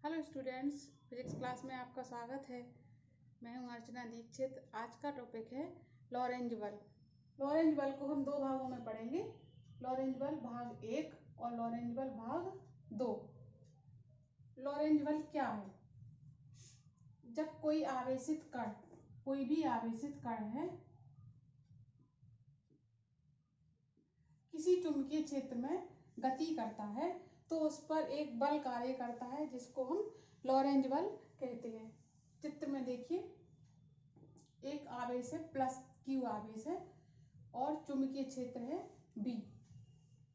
Hello students, physics class में आपका स्वागत है। मैं हूं अर्चना दीक्षित। आज का टॉपिक है लॉरेंज बल। लॉरेंज बल को हम दो भागों में पढ़ेंगे, लॉरेंज बल भाग 1 और लॉरेंज बल भाग 2। लॉरेंज बल क्या है? जब कोई आवेशित कण, कोई भी आवेशित कण है, किसी चुंबकीय क्षेत्र में गति करता है तो उस पर एक बल कार्य करता है जिसको हम लॉरेंज बल कहते हैं। चित्र में देखिए, एक आवेश है प्लस क्यू आवेश है और चुंबकीय क्षेत्र है बी,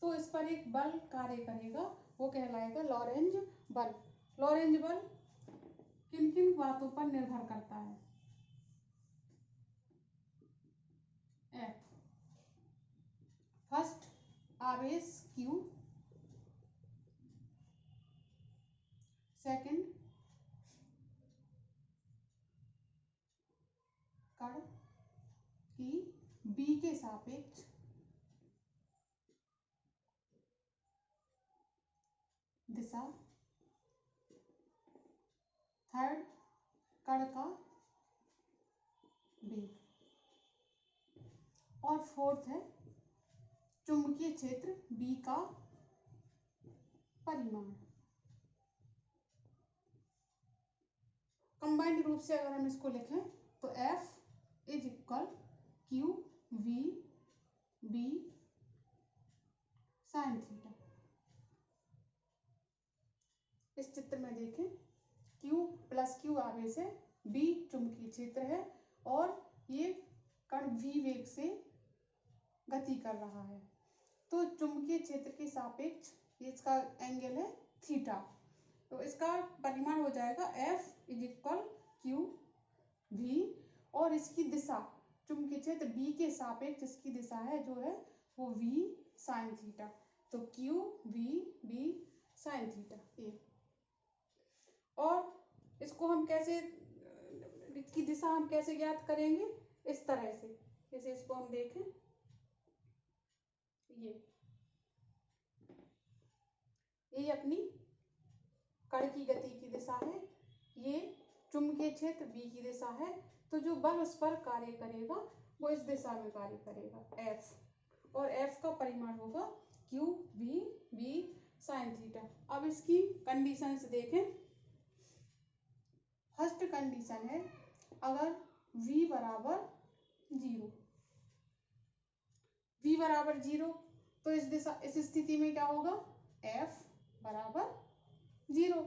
तो इस पर एक बल कार्य करेगा, वो कहलाएगा लॉरेंज बल। लॉरेंज बल किन किन बातों पर निर्भर करता है? एफ, फर्स्ट आवेश क्यू, सेकंड कण की बी के सापेक्ष दिशा, थर्ड कण का वेग, और फोर्थ है चुंबकीय क्षेत्र बी का परिमाण। कंबाइंड रूप से अगर हम इसको लिखें तो F is equal q v B sine theta. इस चित्र में देखें, Q प्लस क्यू आवेश है, B चुंबकीय क्षेत्र है और ये कण V वेग से गति कर रहा है, तो चुंबकीय क्षेत्र के सापेक्ष इसका एंगल है थीटा, तो इसका परिमाण हो जाएगा F is equal q v, और इसकी दिशा चुंबकीय क्षेत्र B के सापेक्ष इसकी दिशा है जो है वो V साइन थीटा, तो q v B sine theta ए। और इसको हम कैसे, इसकी दिशा हम कैसे ज्ञात करेंगे? इस तरह से, जैसे इसको हम देखें, ये अपनी कण की गति की दिशा है, ये चुंबकीय क्षेत्र बी की दिशा है, तो जो बल उस पर कार्य करेगा वो इस दिशा में कार्य करेगा F, और F का परिमाण होगा q v B sine theta. अब इसकी कंडीशंस देखें। फर्स्ट कंडीशन है अगर v बराबर 0, v बराबर 0, तो इस स्थिति में क्या होगा? F बराबर 0,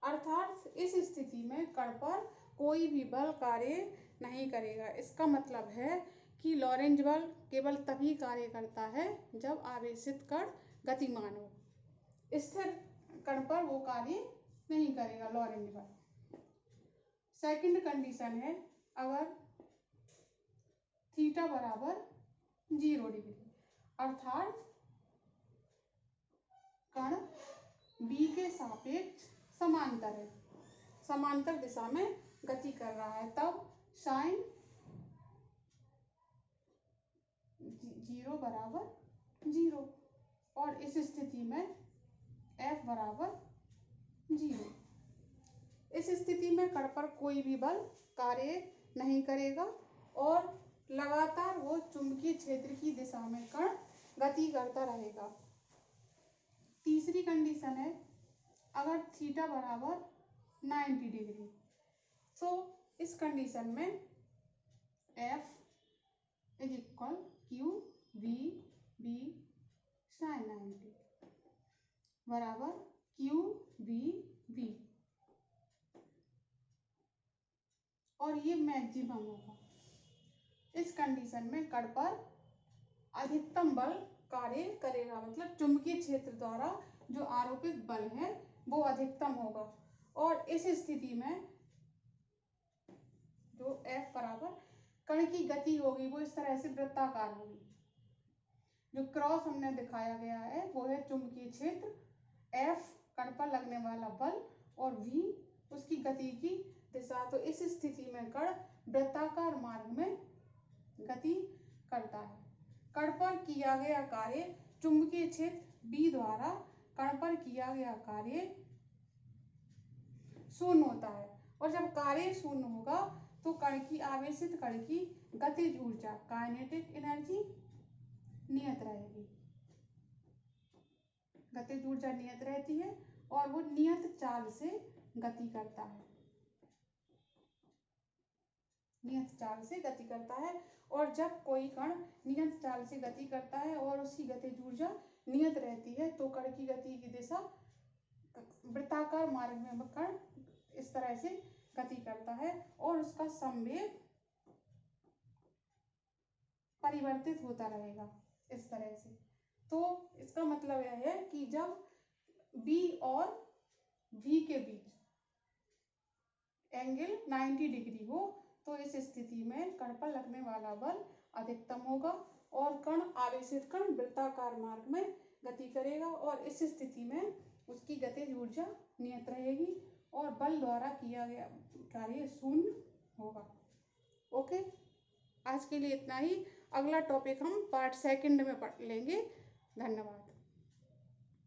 अर्थात इस स्थिति में कण पर कोई भी बल कार्य नहीं करेगा। इसका मतलब है कि लॉरेंज बल केवल तभी कार्य करता है जब आवेशित कण गतिमान हो, स्थिर कण पर वो कार्य नहीं करेगा लॉरेंज बल। सेकंड कंडीशन है अगर थीटा बराबर 0 डिग्री, अर्थात कण बी के सापेक्ष समांतर है, समांतर दिशा में गति कर रहा है, तब साइन 0 बराबर 0, और इस स्थिति में F बराबर 0। इस स्थिति में कण पर कोई भी बल कार्य नहीं करेगा और लगातार वो चुंबकीय क्षेत्र की दिशा में कण गति करता रहेगा। तीसरी कंडीशन है अगर थीटा बराबर 90 डिग्री, तो इस कंडीशन में F is equal q v B sine 90 बराबर क्यू वी बी, और ये मैक्सिमम होगा। इस कंडीशन में कण पर अधिकतम बल कार्य करेगा, मतलब चुंबकीय क्षेत्र द्वारा जो आरोपित बल है वो अधिकतम होगा, और इस स्थिति में जो F बराबर कण की गति होगी वो इस तरह से वृत्ताकार होगी। जो क्रॉस हमने दिखाया गया है वो है चुंबकीय क्षेत्र, F कण पर लगने वाला बल और V उसकी गति की दिशा, तो इस स्थिति में कण वृत्ताकार मार्ग में गति करता है। कण पर किया गया कार्य चुंबकीय क्षेत्र B द्वारा कण पर किया गया कार्य शून्य होता है। और जब कार्य शून्य होगा तो कण की आवेशित कण की गतिज ऊर्जा काइनेटिक एनर्जी नियत रहेगी। गतिज ऊर्जा नियत रहती है और वो नियत चाल से गति करता है, नियत चाल से गति करता है। और जब कोई कण नियत चाल से गति करता है और उसकी गतिज ऊर्जा नियत रहती है तो कण की गति की दिशा वृत्ताकार मार्ग में कण इस तरह से गति करता है और उसका संवेग परिवर्तित होता रहेगा इस तरह से। तो इसका मतलब यह है कि जब B और V के बीच एंगल 90 डिग्री हो तो इस स्थिति में कण पर लगने वाला बल अधिकतम होगा और कण आवेशित कण वृत्ताकार मार्ग में गति करेगा और इस स्थिति में उसकी गतिज ऊर्जा नियत रहेगी और बल द्वारा किया गया कार्य शून्य होगा। ओके, आज के लिए इतना ही। अगला टॉपिक हम पार्ट सेकंड में पढ़ लेंगे। धन्यवाद।